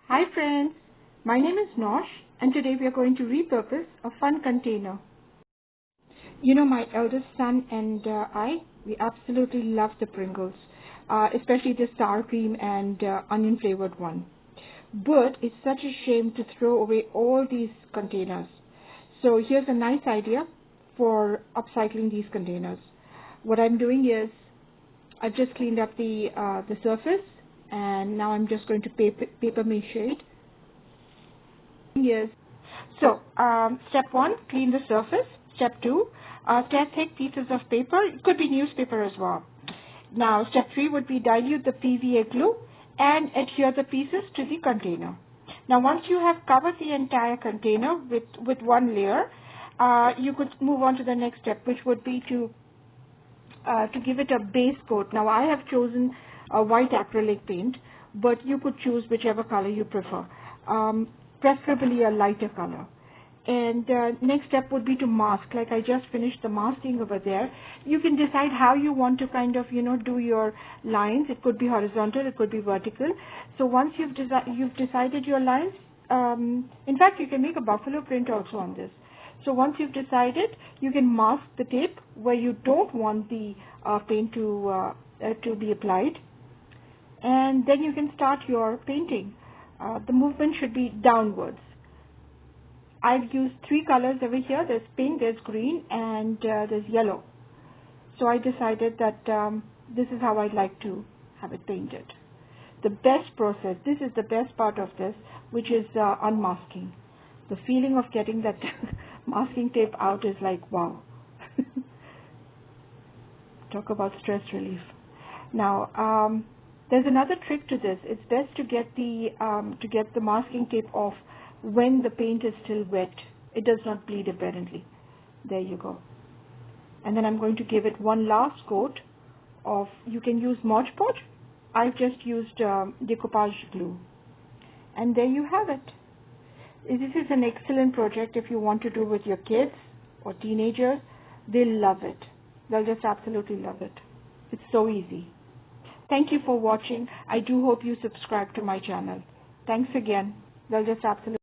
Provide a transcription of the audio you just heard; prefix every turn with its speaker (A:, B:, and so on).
A: Hi friends, my name is Nosh and today we are going to repurpose a fun container. You know, my eldest son and we absolutely love the Pringles, especially the sour cream and onion flavored one. But it's such a shame to throw away all these containers. So here's a nice idea for upcycling these containers. What I'm doing is I've just cleaned up the surface and now I'm just going to paper mache it. Yes. So, step 1, clean the surface. Step 2, tear thick pieces of paper. It could be newspaper as well. Now, step 3 would be dilute the PVA glue and adhere the pieces to the container. Now, once you have covered the entire container with one layer, you could move on to the next step, which would be to give it a base coat. Now, I have chosen a white acrylic paint, but you could choose whichever color you prefer. Preferably a lighter color. And next step would be to mask. Like I just finished the masking over there. You can decide how you want to kind of, do your lines. It could be horizontal, it could be vertical. So once you've decided your lines, in fact, you can make a buffalo print also on this. So once you've decided, you can mask the tape where you don't want the paint to be applied. And then you can start your painting. The movement should be downwards. I've used 3 colors over here. There's pink, there's green, and there's yellow. So I decided that this is how I'd like to have it painted. The best process, this is the best part of this, which is unmasking. The feeling of getting that masking tape out is like, wow. Talk about stress relief. Now, there's another trick to this. It's best to get the masking tape off when the paint is still wet. It does not bleed apparently. There you go. And then I'm going to give it one last coat of, you can use Mod Podge. I've just used decoupage glue. And there you have it. This is an excellent project if you want to do with your kids or teenagers. They'll love it. They'll just absolutely love it. It's so easy. Thank you for watching. I do hope you subscribe to my channel. Thanks again. They'll just absolutely